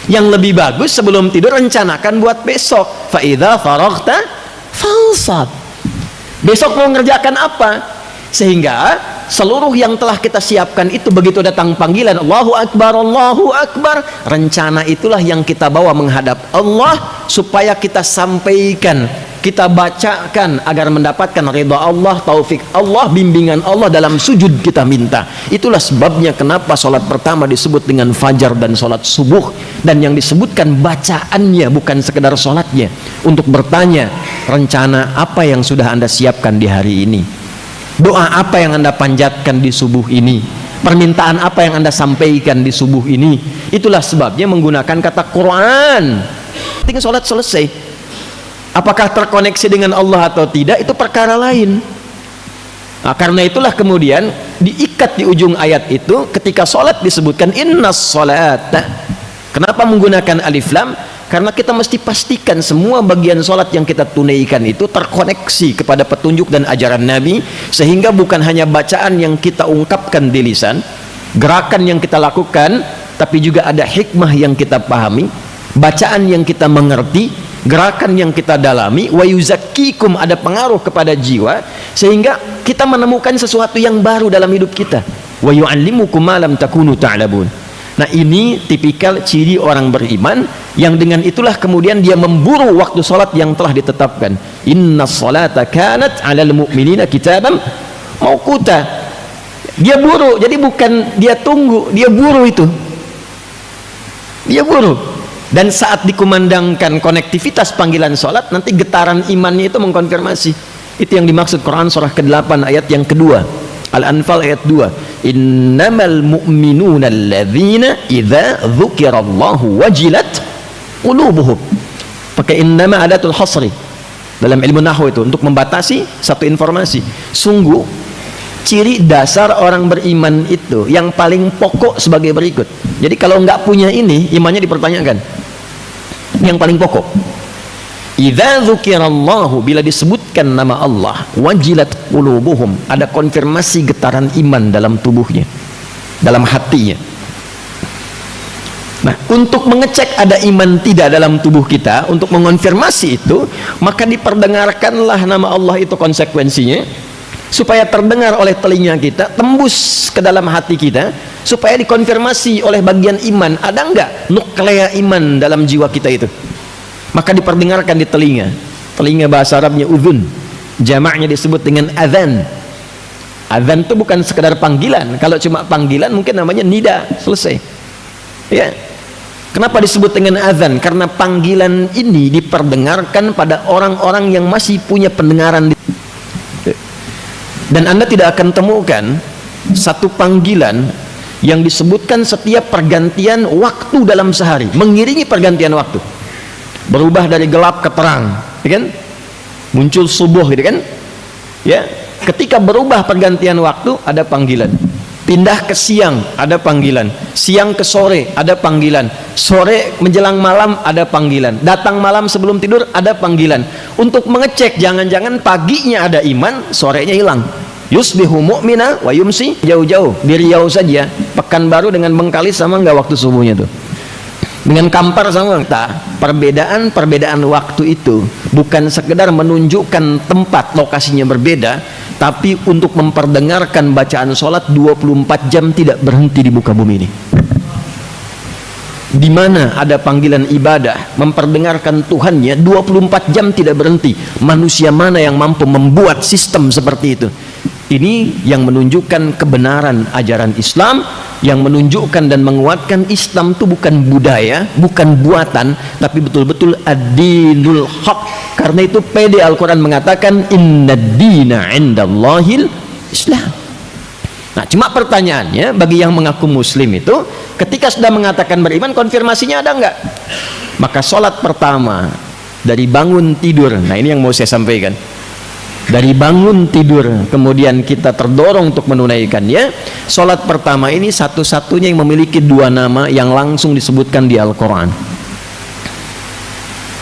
Yang lebih bagus sebelum tidur rencanakan buat besok. Fa idza faraghta fansab. Besok mau ngerjakan apa? Sehingga seluruh yang telah kita siapkan itu begitu datang panggilan Allahu Akbar, rencana itulah yang kita bawa menghadap Allah supaya kita sampaikan, kita bacakan agar mendapatkan ridha Allah, taufik Allah, bimbingan Allah dalam sujud kita minta. Itulah sebabnya kenapa sholat pertama disebut dengan fajar dan sholat subuh, dan yang disebutkan bacaannya bukan sekedar sholatnya, untuk bertanya rencana apa yang sudah Anda siapkan di hari ini, doa apa yang Anda panjatkan di subuh ini, permintaan apa yang Anda sampaikan di subuh ini. Itulah sebabnya menggunakan kata Quran. Tinggal sholat selesai. Apakah terkoneksi dengan Allah atau tidak itu perkara lain. Nah, karena itulah kemudian diikat di ujung ayat itu ketika sholat disebutkan innas sholata. Kenapa menggunakan alif lam? Karena kita mesti pastikan semua bagian sholat yang kita tunaikan itu terkoneksi kepada petunjuk dan ajaran Nabi, sehingga bukan hanya bacaan yang kita ungkapkan di lisan, gerakan yang kita lakukan, tapi juga ada hikmah yang kita pahami, bacaan yang kita mengerti, gerakan yang kita dalami, wa yuzakkikum, ada pengaruh kepada jiwa, sehingga kita menemukan sesuatu yang baru dalam hidup kita. Wa yu'allimukum ma lam takunu ta'lamun. Nah, ini tipikal ciri orang beriman, yang dengan itulah kemudian dia memburu waktu sholat yang telah ditetapkan. Inna sholata kanat 'alal mu'minina kitaban mauquta. Dia buru, jadi bukan dia tunggu, dia buru itu. Dia buru. Dan saat dikumandangkan konektivitas panggilan sholat, nanti getaran imannya itu mengkonfirmasi. Itu yang dimaksud Quran surah ke-8 ayat yang kedua, Al-Anfal ayat 2. Innamal mu'minuna alladzina idza dzukirallahu wajilat qulubuhum. Pakai innama adatul hasri dalam ilmu nahwu itu untuk membatasi satu informasi. Sungguh ciri dasar orang beriman itu yang paling pokok sebagai berikut. Jadi kalau nggak punya ini, imannya dipertanyakan. Yang paling pokok, idza dzukirallahu, bila disebutkan nama Allah, wajilat qulubuhum, ada konfirmasi getaran iman dalam tubuhnya, dalam hatinya. Nah, untuk mengecek ada iman tidak dalam tubuh kita, untuk mengonfirmasi itu, maka diperdengarkanlah nama Allah itu konsekuensinya, supaya terdengar oleh telinga kita, tembus ke dalam hati kita, supaya dikonfirmasi oleh bagian iman, ada enggak nuklea iman dalam jiwa kita itu. Maka diperdengarkan di telinga. Telinga bahasa Arabnya udhun, jamaknya disebut dengan adzan. Adzan itu bukan sekedar panggilan. Kalau cuma panggilan mungkin namanya nida, selesai. Ya. Kenapa disebut dengan adzan? Karena panggilan ini diperdengarkan pada orang-orang yang masih punya pendengaran. Dan Anda tidak akan temukan satu panggilan yang disebutkan setiap pergantian waktu dalam sehari, mengiringi pergantian waktu, berubah dari gelap ke terang, ya kan? Muncul subuh, gitu kan? Ya, ketika berubah pergantian waktu ada panggilan. Pindah ke siang ada panggilan, siang ke sore ada panggilan, sore menjelang malam ada panggilan, datang malam sebelum tidur ada panggilan. Untuk mengecek jangan-jangan paginya ada iman, sorenya hilang. Yusbihu mu'mina wa yumsi, jauh-jauh di Riau saja, Pekanbaru dengan Bengkalis sama enggak waktu subuhnya tuh? Dengan Kampar sama tak? Perbedaan waktu itu bukan sekedar menunjukkan tempat lokasinya berbeda, tapi untuk memperdengarkan bacaan sholat 24 jam tidak berhenti di muka bumi ini. Di mana ada panggilan ibadah, memperdengarkan Tuhannya 24 jam tidak berhenti. Manusia mana yang mampu membuat sistem seperti itu? Ini yang menunjukkan kebenaran ajaran Islam, yang menunjukkan dan menguatkan Islam itu bukan budaya, bukan buatan, tapi betul-betul ad-dinul haq. Karena itu pede Al-Quran mengatakan inna dina indallahil Islam. Nah, cuma pertanyaannya bagi yang mengaku muslim itu, ketika sudah mengatakan beriman, konfirmasinya ada enggak? Maka sholat pertama dari bangun tidur, nah ini yang mau saya sampaikan. Dari bangun tidur kemudian kita terdorong untuk menunaikannya. Sholat pertama ini satu-satunya yang memiliki dua nama yang langsung disebutkan di Al-Quran,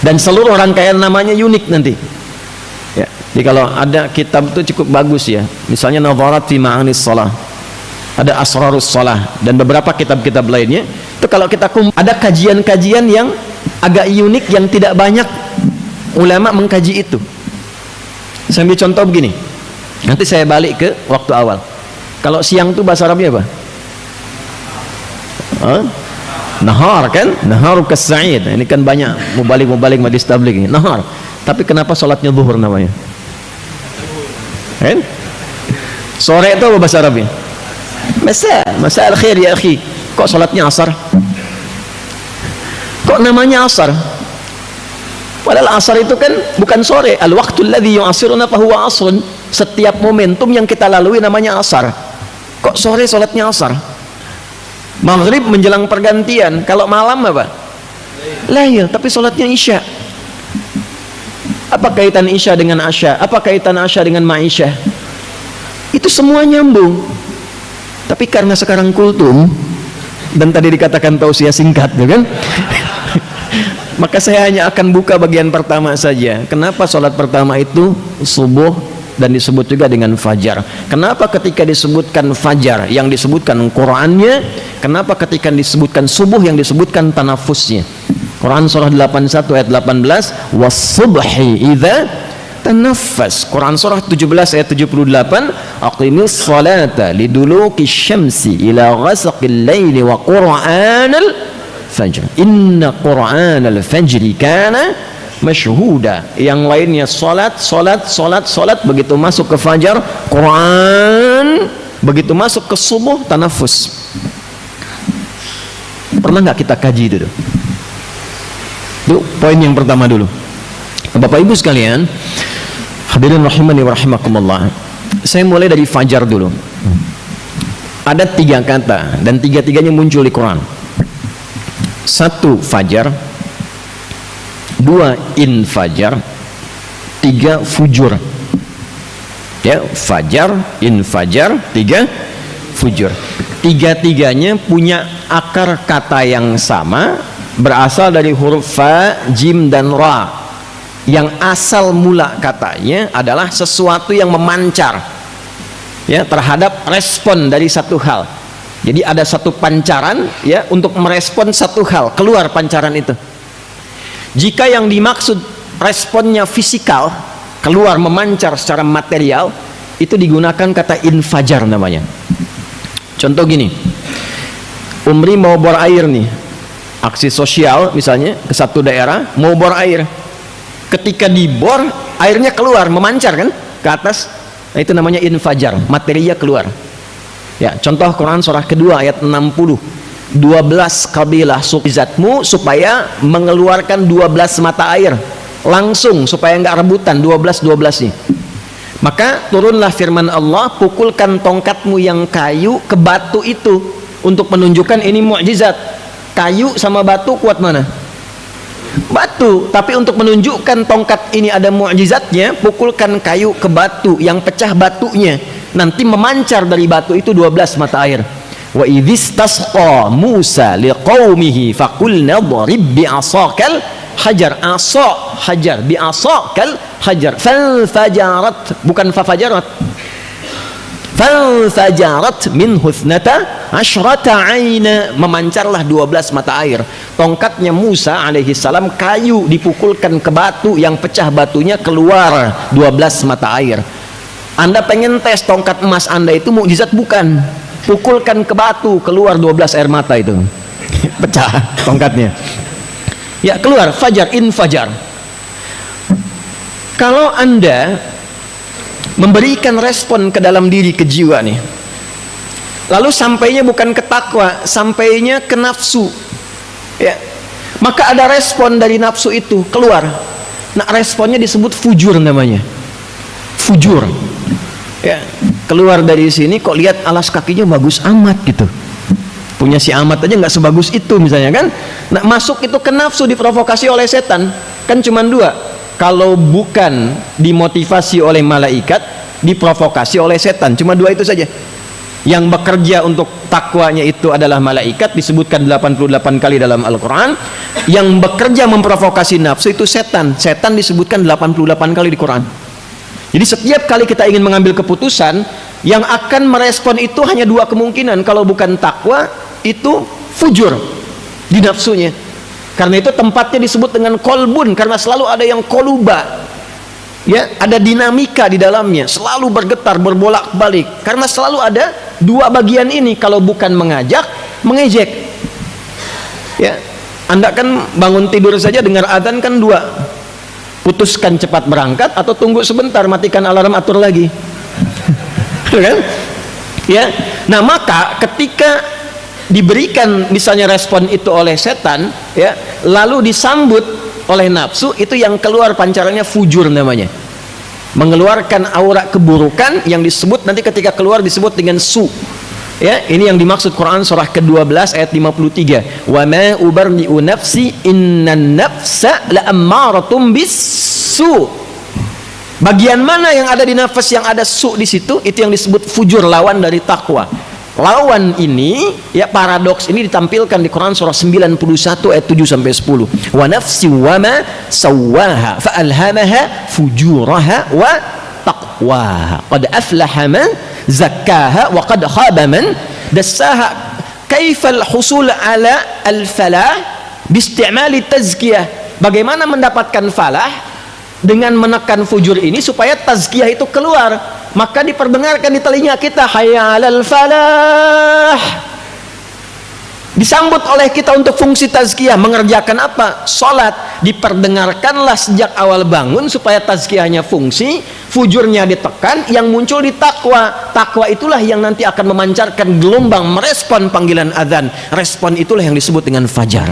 dan seluruh rangkaian namanya unik nanti ya. Jadi kalau ada kitab itu cukup bagus ya, misalnya Nadharat fi Ma'anis Shalah, ada Asrarus Shalah, dan beberapa kitab-kitab lainnya, Itu kalau kita ada kajian-kajian yang agak unik yang tidak banyak ulama mengkaji itu. Saya ambil contoh begini. Nanti saya balik ke waktu awal. Kalau siang itu bahasa Arabnya apa? Nahar kan? Nahar kas-sa'id. Ini kan banyak mubalik majlis tabligh ini. Nahar. Tapi kenapa salatnya zuhur namanya? Kan? Sore itu apa bahasa Arabnya? Masa al-khair ya akhi. Kok salatnya asar? Kok namanya asar? Padahal asar itu kan bukan sore. Al-waqtul ladzi yu'asiruna fa huwa asrun. Setiap momentum yang kita lalui namanya asar. Kok sore salatnya asar? Maghrib menjelang pergantian. Kalau malam apa? Lail, tapi salatnya isya. Apa kaitan isya dengan asya? Apa kaitan asya dengan ma'isyah? Itu semua nyambung. Tapi karena sekarang kultum dan tadi dikatakan tausiah singkat, kan? Maka saya hanya akan buka bagian pertama saja. Kenapa sholat pertama itu subuh dan disebut juga dengan fajar? Kenapa ketika disebutkan fajar yang disebutkan Qur'annya? Kenapa ketika disebutkan subuh yang disebutkan tanafusnya? Quran surah 81 ayat 18, was-subhi idza tanaffas. Quran surah 17 ayat 78, aqimis salata liduluki syamsi ila ghasaqil laili wa qur'anal fajr inna qur'anal fajri kana masyhuda. Yang lainnya salat, begitu masuk ke fajar Quran, begitu masuk ke subuh tanafus. Pernah nggak kita kaji itu? Itu poin yang pertama dulu. Bapak Ibu sekalian, hadirin rahimani wa rahimakumullah. Saya mulai dari fajar dulu. Ada 3 kata dan tiga-tiganya muncul di Quran. 1 fajar, 2 infajar, 3 fujur. Ya, fajar, infajar, 3 fujur. Tiga-tiganya punya akar kata yang sama, berasal dari huruf fa, jim dan ra. Yang asal mula katanya adalah sesuatu yang memancar, ya, terhadap respon dari satu hal. Jadi ada satu pancaran, ya, untuk merespon satu hal, keluar pancaran itu. Jika yang dimaksud responnya fisikal, keluar memancar secara material, itu digunakan kata infajar namanya. Contoh gini, Umri mau bor air nih, aksi sosial misalnya ke satu daerah, mau bor air. Ketika dibor, airnya keluar, memancar kan ke atas. Nah, itu namanya infajar, materinya keluar. Ya, contoh Quran surah kedua ayat 60. 12 kabilah suqizatmu supaya mengeluarkan 12 mata air langsung supaya enggak rebutan 12 nih. Maka turunlah firman Allah, pukulkan tongkatmu yang kayu ke batu itu untuk menunjukkan ini mukjizat. Kayu sama batu kuat mana? Batu. Tapi untuk menunjukkan tongkat ini ada mukjizatnya, pukulkan kayu ke batu yang pecah batunya. Nanti memancar dari batu itu 12 mata air. Wa idzistasqa Musa liqaumihi faqulna dharib bi'asakal hajar. Asa hajar, bi'asakal hajar. Fanfajarat, bukan fafajarat. Fanfajarat min husnata asyrata aina, memancarlah 12 mata air. Tongkatnya Musa alaihi salam kayu, dipukulkan ke batu yang pecah batunya keluar 12 mata air. Anda pengen tes tongkat emas Anda itu mukjizat bukan? Pukulkan ke batu, keluar 12 air mata itu. Pecah tongkatnya. Ya, keluar fajar, infajar. Kalau Anda memberikan respon ke dalam diri, ke jiwa nih, lalu sampainya bukan ke takwa, sampainya ke nafsu, ya, maka ada respon dari nafsu itu keluar. Nah, responnya disebut fujur namanya. Fujur. Ya, keluar dari sini kok lihat alas kakinya bagus amat gitu. Punya si Ahmad aja nggak sebagus itu misalnya kan. Nah, masuk itu ke nafsu, diprovokasi oleh setan. Kan cuma 2. Kalau bukan dimotivasi oleh malaikat, diprovokasi oleh setan. Cuma 2 itu saja. Yang bekerja untuk takwanya itu adalah malaikat, disebutkan 88 kali dalam Al-Quran. Yang bekerja memprovokasi nafsu itu setan. Setan disebutkan 88 kali di Quran. Jadi setiap kali kita ingin mengambil keputusan, yang akan merespon itu hanya 2 kemungkinan. Kalau bukan takwa, itu fujur. di nafsunya. Karena itu tempatnya disebut dengan kolbun, karena selalu ada yang koluba, ya, ada dinamika di dalamnya, selalu bergetar, berbolak-balik, karena selalu ada dua bagian ini. Kalau bukan mengajak, mengejek. Ya, Anda kan bangun tidur saja dengar adzan kan dua, putuskan cepat berangkat atau tunggu sebentar, matikan alarm, atur lagi. Kan? Ya, nah maka ketika diberikan misalnya respon itu oleh setan, ya, lalu disambut oleh nafsu, itu yang keluar pancarannya fujur namanya, mengeluarkan aura keburukan yang disebut nanti ketika keluar disebut dengan su. Ya, ini yang dimaksud Quran surah ke-12 ayat 53. Wa ma ubarri'u nafsi innan nafsa la'ammaratum bis-su. Bagian mana yang ada di nafas yang ada su di situ, itu yang disebut fujur, lawan dari takwa. Lawan ini, ya, paradoks ini ditampilkan di Quran surah 91 ayat 7 sampai 10. Wa nafsi wa ma sawwaha fa alhamaha fujuraha wa taqwaha. Qad aflaha man zakkaha wa qad khaba man dassaha. Kaifal husul ala al-falah bi istimali tazkiyah. Bagaimana mendapatkan falah? Dengan menekan fujur ini supaya tazkiyah itu keluar. Maka diperdengarkan di telinga kita, hayya 'alal falah. Disambut oleh kita untuk fungsi tazkiyah, mengerjakan apa? Salat. Diperdengarkanlah sejak awal bangun supaya tazkiyahnya fungsi, fujurnya ditekan, yang muncul di takwa. Takwa itulah yang nanti akan memancarkan gelombang merespon panggilan azan. Respon itulah yang disebut dengan fajar.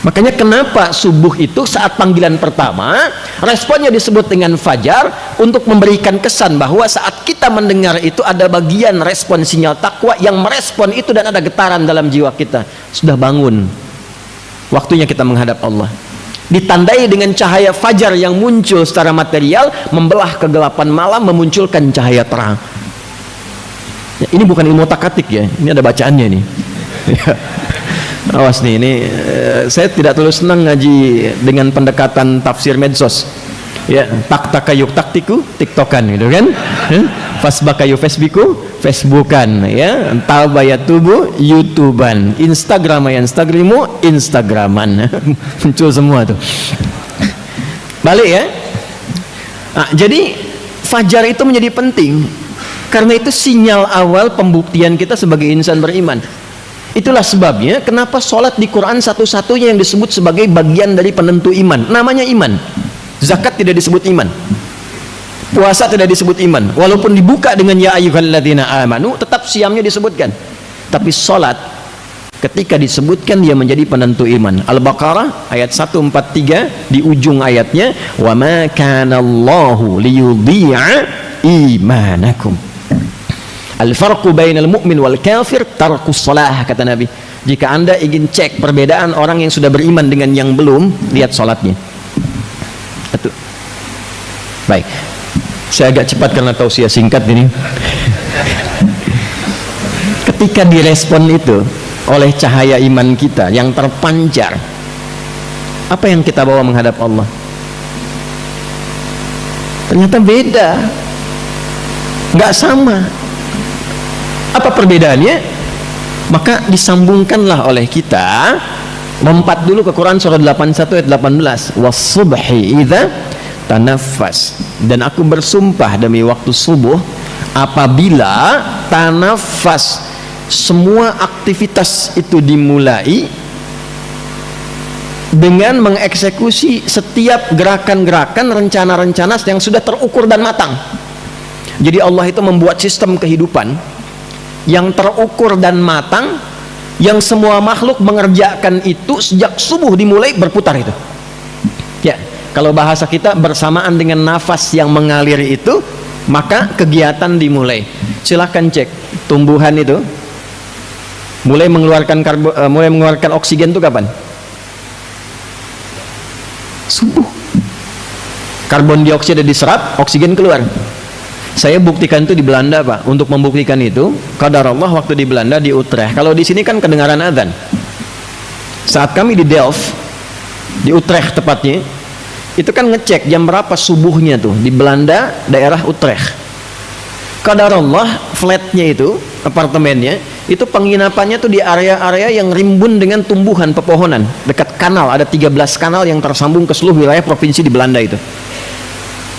Makanya kenapa subuh itu saat panggilan pertama responnya disebut dengan fajar, untuk memberikan kesan bahwa saat kita mendengar itu ada bagian respon sinyal takwa yang merespon itu, dan ada getaran dalam jiwa kita, sudah bangun, waktunya kita menghadap Allah. Ditandai dengan cahaya fajar yang muncul secara material, membelah kegelapan malam, memunculkan cahaya terang. Ya, ini bukan ilmu takatik ya, ini ada bacaannya nih. Awas nih, ini saya tidak terlalu senang ngaji dengan pendekatan tafsir medsos. Ya, tak takayuk taktiku, tiktokan gitu kan. Fasbakayu facebooku, facebookan, ya. Tabayatubu, youtuban, instagramu, instagraman. Muncul semua tuh. Balik ya. Nah, jadi fajar itu menjadi penting karena itu sinyal awal pembuktian kita sebagai insan beriman. Itulah sebabnya kenapa sholat di Quran satu-satunya yang disebut sebagai bagian dari penentu iman, namanya iman. Zakat tidak disebut iman, puasa tidak disebut iman, walaupun dibuka dengan ya ayyuhalladzina amanu, tetap siamnya disebutkan. Tapi sholat ketika disebutkan dia menjadi penentu iman. Al-Baqarah ayat 143 di ujung ayatnya, wa ma kana Allahu liyudhi'a imanakum. Al-farqu bainal mu'min wal kafir tarkus shalah, kata Nabi. Jika Anda ingin cek perbedaan orang yang sudah beriman dengan yang belum, lihat salatnya. Itu. Baik. Saya agak cepat karena tausiah singkat ini. Ketika direspon itu oleh cahaya iman kita yang terpancar, apa yang kita bawa menghadap Allah? Ternyata beda. Enggak sama. Apa perbedaannya? Maka disambungkanlah oleh kita, lompat dulu ke Quran surah 81 ayat 18. Was-subhi idza tanaffas. Dan aku bersumpah demi waktu subuh apabila tanaffas, semua aktivitas itu dimulai dengan mengeksekusi setiap gerakan-gerakan, rencana-rencana yang sudah terukur dan matang. Jadi Allah itu membuat sistem kehidupan yang terukur dan matang, yang semua makhluk mengerjakan itu sejak subuh dimulai berputar itu. Ya, kalau bahasa kita bersamaan dengan nafas yang mengalir itu, maka kegiatan dimulai. Silahkan cek tumbuhan itu mulai mengeluarkan oksigen itu kapan? Subuh. Karbon dioksida diserap, oksigen keluar. Saya buktikan itu di Belanda, Pak. Untuk membuktikan itu, qadarullah waktu di Belanda di Utrecht. Kalau di sini kan kedengaran adzan. Saat kami di Delft, di Utrecht tepatnya, itu kan ngecek jam berapa subuhnya tuh di Belanda, daerah Utrecht. Qadarullah flatnya itu, apartemennya, Itu penginapannya tuh di area-area yang rimbun dengan tumbuhan pepohonan. Dekat kanal, ada 13 kanal yang tersambung ke seluruh wilayah provinsi di Belanda itu.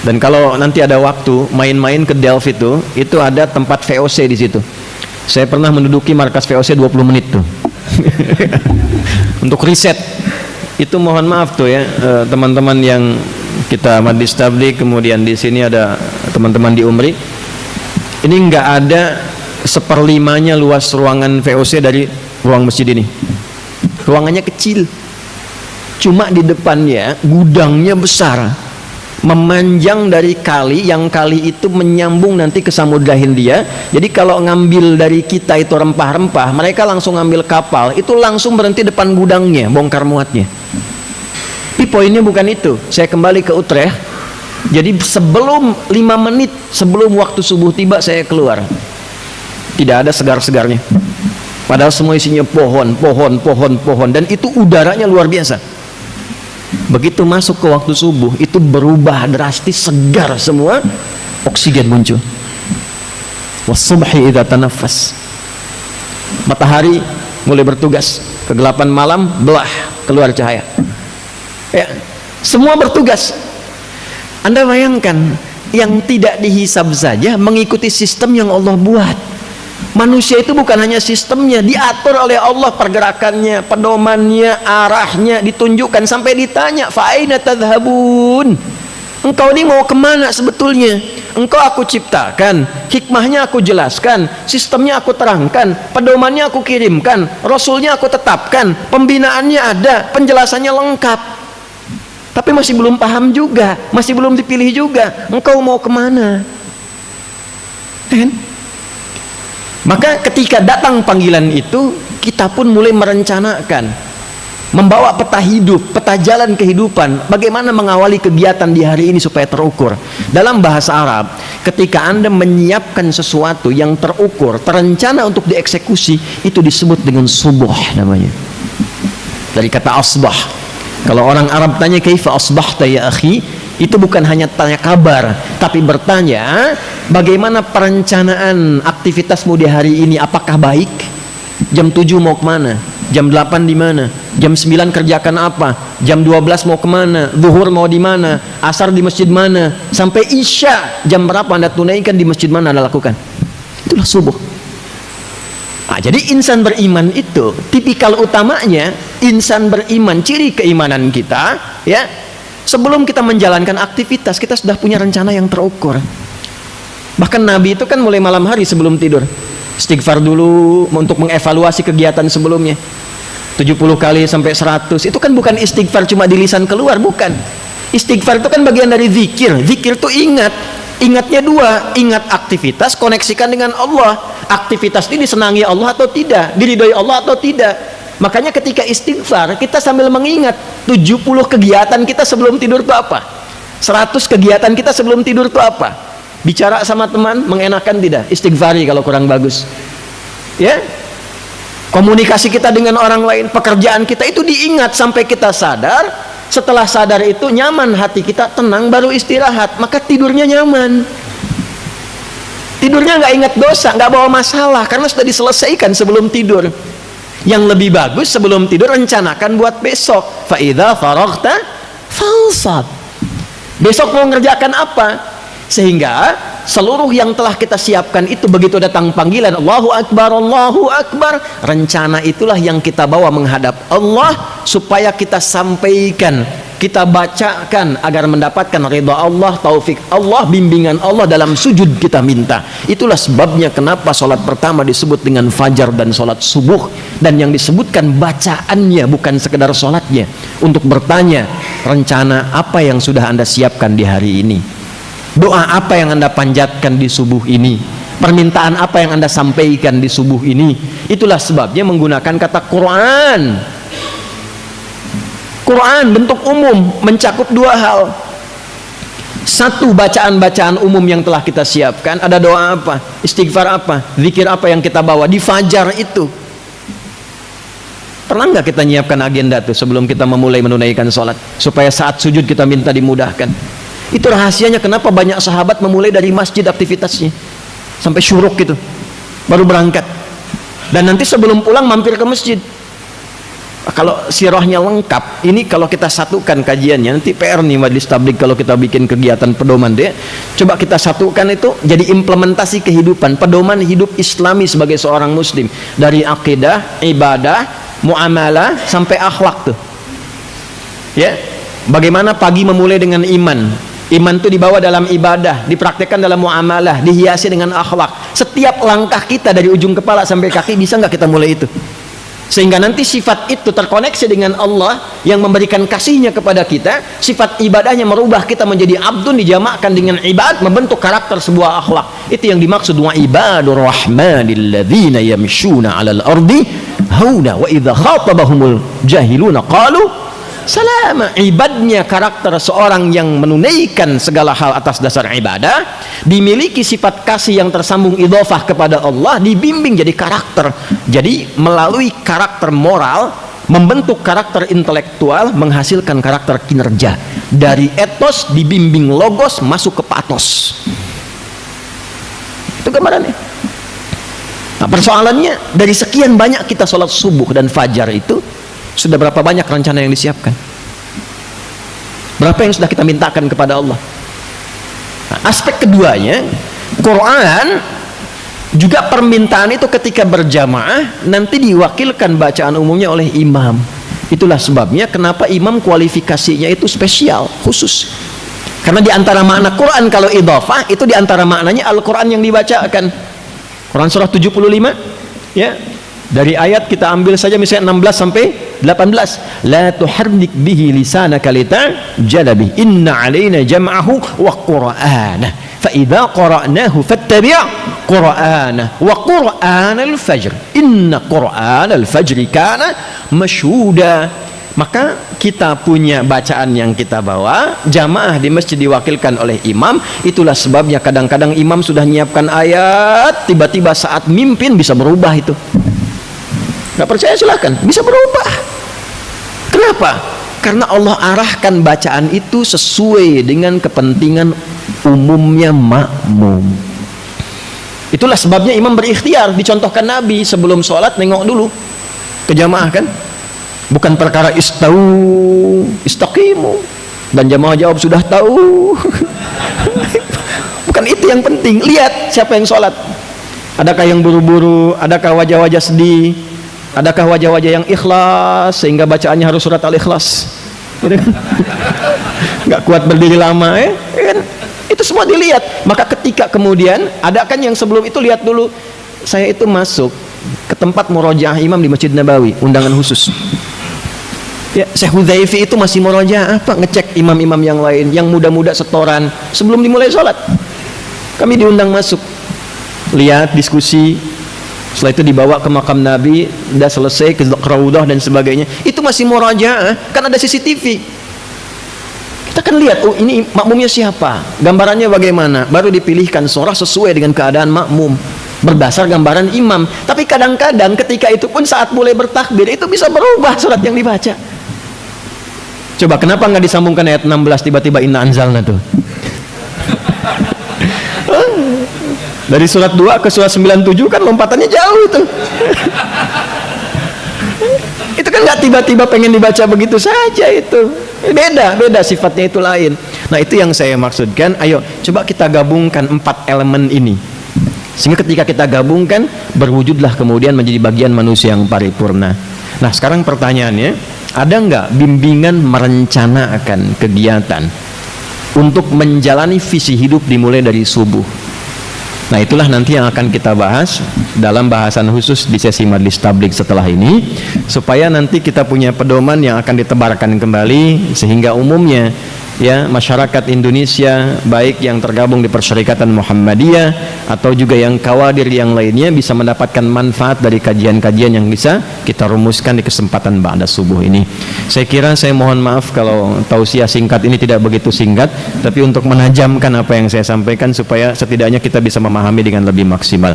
Dan kalau nanti ada waktu main-main ke Delft itu ada tempat VOC di situ. Saya pernah menduduki markas VOC 20 menit tuh. Untuk riset. Itu mohon maaf tuh ya, teman-teman yang kita Majlis Tabligh, kemudian di sini ada teman-teman di Umri. Ini nggak ada 1/5 luas ruangan VOC dari ruang masjid ini. Ruangannya kecil, cuma di depannya gudangnya besar, memanjang dari kali, yang kali itu menyambung nanti ke Samudra Hindia. Jadi kalau ngambil dari kita itu rempah-rempah, mereka langsung ngambil kapal, itu langsung berhenti depan gudangnya, bongkar muatnya. Tapi poinnya bukan itu. Saya kembali ke Utrecht. Jadi sebelum 5 menit sebelum waktu subuh tiba, saya keluar. Tidak ada segar-segarnya. Padahal semua isinya pohon, dan itu udaranya luar biasa. Begitu masuk ke waktu subuh, itu berubah drastis, segar semua, oksigen muncul. Wasubhi idza tanaffas. Matahari mulai bertugas, kegelapan malam belah, keluar cahaya. Ya, semua bertugas. Anda bayangkan, yang tidak dihisab saja mengikuti sistem yang Allah buat. Manusia itu bukan hanya sistemnya, diatur oleh Allah pergerakannya, pedomannya, arahnya, ditunjukkan sampai ditanya, fa'aina tadhhabun? Engkau ini mau kemana sebetulnya? Engkau aku ciptakan, hikmahnya aku jelaskan, sistemnya aku terangkan, pedomannya aku kirimkan, rasulnya aku tetapkan, pembinaannya ada, penjelasannya lengkap. Tapi masih belum paham juga, masih belum dipilih juga. Engkau mau kemana? Kan? Maka ketika datang panggilan itu, kita pun mulai merencanakan, membawa peta hidup, peta jalan kehidupan, bagaimana mengawali kegiatan di hari ini supaya terukur. Dalam bahasa Arab, ketika Anda menyiapkan sesuatu yang terukur, terencana untuk dieksekusi, itu disebut dengan subuh namanya. Dari kata asbah. Kalau orang Arab tanya kaifa asbahta ya akhi, itu bukan hanya tanya kabar, tapi bertanya bagaimana perencanaan aktivitasmu di hari ini, apakah baik? Jam 7 mau kemana? Jam 8 di mana? Jam 9 kerjakan apa? Jam 12 mau kemana? Zuhur mau di mana? Asar di masjid mana? Sampai Isya jam berapa Anda tunaikan, di masjid mana Anda lakukan? Itulah subuh. Nah, jadi insan beriman itu tipikal utamanya, insan beriman, ciri keimanan kita ya, sebelum kita menjalankan aktivitas kita sudah punya rencana yang terukur. Bahkan Nabi itu kan mulai malam hari sebelum tidur istighfar dulu untuk mengevaluasi kegiatan sebelumnya, 70 kali sampai 100. Itu kan bukan istighfar cuma di lisan keluar, bukan. Istighfar itu kan bagian dari zikir. Zikir itu ingatnya dua, ingat aktivitas, koneksikan dengan Allah. Aktivitas ini disenangi Allah atau tidak, diridhoi Allah atau tidak. Makanya ketika istighfar, kita sambil mengingat 70 kegiatan kita sebelum tidur itu apa, 100 kegiatan kita sebelum tidur itu apa. Bicara sama teman, mengenakan tidak? Istighfari kalau kurang bagus ya. Komunikasi kita dengan orang lain, pekerjaan kita itu diingat sampai kita sadar. Setelah sadar itu nyaman, hati kita tenang, baru istirahat, maka tidurnya nyaman. Tidurnya nggak ingat dosa, nggak bawa masalah, karena sudah diselesaikan sebelum tidur. Yang lebih bagus sebelum tidur rencanakan buat besok. Fa idza faraghta fansab. Besok mau ngerjakan apa? Sehingga seluruh yang telah kita siapkan itu begitu datang panggilan Allahu Akbar, rencana itulah yang kita bawa menghadap Allah supaya kita sampaikan, kita bacakan agar mendapatkan ridha Allah, taufik Allah, bimbingan Allah dalam sujud kita minta. Itulah sebabnya kenapa sholat pertama disebut dengan fajar dan sholat subuh, dan yang disebutkan bacaannya bukan sekedar sholatnya, untuk bertanya rencana apa yang sudah Anda siapkan di hari ini, doa apa yang Anda panjatkan di subuh ini, permintaan apa yang Anda sampaikan di subuh ini. Itulah sebabnya menggunakan kata Quran. Quran bentuk umum, mencakup dua hal. Satu, bacaan-bacaan umum yang telah kita siapkan. Ada doa apa, istighfar apa, zikir apa yang kita bawa di fajar itu. Pernah nggak kita nyiapkan agenda tuh sebelum kita memulai menunaikan sholat, supaya saat sujud kita minta dimudahkan? Itu rahasianya kenapa banyak sahabat memulai dari masjid aktivitasnya sampai syuruk gitu baru berangkat. Dan nanti sebelum pulang mampir ke masjid. Kalau sirahnya lengkap, ini kalau kita satukan kajiannya, nanti PR nih Majelis Tabligh kalau kita bikin kegiatan pedoman deh, coba kita satukan itu jadi implementasi kehidupan, pedoman hidup Islami sebagai seorang muslim, dari akidah, ibadah, muamalah sampai akhlak tuh. Ya, bagaimana pagi memulai dengan iman. Iman itu dibawa dalam ibadah, dipraktekkan dalam muamalah, dihiasi dengan akhlak. Setiap langkah kita dari ujung kepala sampai kaki, bisa nggak kita mulai itu? Sehingga nanti sifat itu terkoneksi dengan Allah yang memberikan kasihnya kepada kita. Sifat ibadahnya merubah kita menjadi abdun, dijamakkan dengan ibad, membentuk karakter sebuah akhlak. Itu yang dimaksud wa ibadur rahmanil ladzina yamshuna 'alal ardi hauna wa idza khatabahumul jahiluna qalu salama. Ibadnya karakter seorang yang menunaikan segala hal atas dasar ibadah, dimiliki sifat kasih yang tersambung idhofah kepada Allah, dibimbing jadi karakter. Jadi melalui karakter moral membentuk karakter intelektual, menghasilkan karakter kinerja. Dari etos dibimbing logos masuk ke patos. Itu gambarannya. Nah, persoalannya dari sekian banyak kita sholat subuh dan fajar itu, sudah berapa banyak rencana yang disiapkan? Berapa yang sudah kita mintakan kepada Allah? Nah, aspek keduanya, Quran juga permintaan itu ketika berjamaah nanti diwakilkan bacaan umumnya oleh imam. Itulah sebabnya kenapa imam kualifikasinya itu spesial, khusus. Karena di antara makna Quran kalau idhafah itu di antara maknanya Al-Quran yang dibacakan. Quran surah 75 ya. Dari ayat kita ambil saja misalnya 16 sampai 18. La tuharrik bihi lisanaka litajala bih. Inna 'alaina jam'ahu wa qur'ana. Fa idza qara'nahu fattabi' qur'ana wa qur'anal fajr. Inna qur'anal fajri kana mashhuda. Maka kita punya bacaan yang kita bawa, jamaah di masjid diwakilkan oleh imam. Itulah sebabnya kadang-kadang imam sudah menyiapkan ayat, tiba-tiba saat mimpin bisa berubah itu. Gak percaya silahkan, bisa berubah. Kenapa? Karena Allah arahkan bacaan itu sesuai dengan kepentingan umumnya makmum. Itulah sebabnya imam berikhtiar. Dicontohkan Nabi sebelum sholat nengok dulu ke jamaah kan. Bukan perkara istaqimu dan jamaah jawab sudah tahu. Bukan itu yang penting. Lihat siapa yang sholat. Adakah yang buru-buru? Adakah wajah-wajah sedih? Adakah wajah-wajah yang ikhlas sehingga bacaannya harus surat Al-Ikhlas? Gitu kan? Nggak kuat berdiri lama ya kan? Itu semua dilihat. Maka ketika kemudian ada kan yang sebelum itu lihat dulu. Saya itu masuk ke tempat murojaah imam di Masjid Nabawi, undangan khusus. Ya, Syekh Hudzaifi itu masih murojaah apa? Ngecek imam-imam yang lain, yang muda-muda setoran sebelum dimulai sholat. Kami diundang masuk. Lihat diskusi. Setelah itu dibawa ke makam Nabi, udah selesai ke Raudhah dan sebagainya. Itu masih murajaah, kan ada CCTV. Kita kan lihat, oh ini makmumnya siapa, gambarannya bagaimana, baru dipilihkan surah sesuai dengan keadaan makmum berdasar gambaran imam. Tapi kadang-kadang ketika itu pun saat mulai bertakbir itu bisa berubah surat yang dibaca. Coba kenapa nggak disambungkan ayat 16 tiba-tiba inna anzalna tuh? Dari surat 2 ke surat 97 kan lompatannya jauh itu. Itu kan nggak tiba-tiba pengen dibaca begitu saja itu. Beda sifatnya itu lain. Nah itu yang saya maksudkan. Ayo coba kita gabungkan 4 elemen ini. Sehingga ketika kita gabungkan berwujudlah kemudian menjadi bagian manusia yang paripurna. Nah sekarang pertanyaannya, ada nggak bimbingan merencanakan kegiatan untuk menjalani visi hidup dimulai dari subuh? Nah itulah nanti yang akan kita bahas dalam bahasan khusus di sesi Majelis Tabligh setelah ini, supaya nanti kita punya pedoman yang akan ditebarkan kembali sehingga umumnya ya masyarakat Indonesia baik yang tergabung di Persyarikatan Muhammadiyah atau juga yang kawadir yang lainnya bisa mendapatkan manfaat dari kajian-kajian yang bisa kita rumuskan di kesempatan ba'da subuh ini. Saya kira saya mohon maaf kalau tausiah singkat ini tidak begitu singkat, tapi untuk menajamkan apa yang saya sampaikan supaya setidaknya kita bisa memahami dengan lebih maksimal.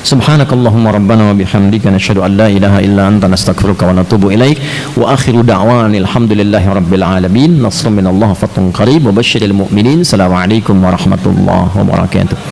Subhanakallahumma rabbana wa bihamdika nashhadu an la ilaha illa anta nastaghfiruka wa natubu ilaik wa akhiru da'wana alhamdulillahi rabbil alamin. Nasrun minallah fathun qarib wa basyiril mu'minin. Assalamualaikum warahmatullahi wabarakatuh.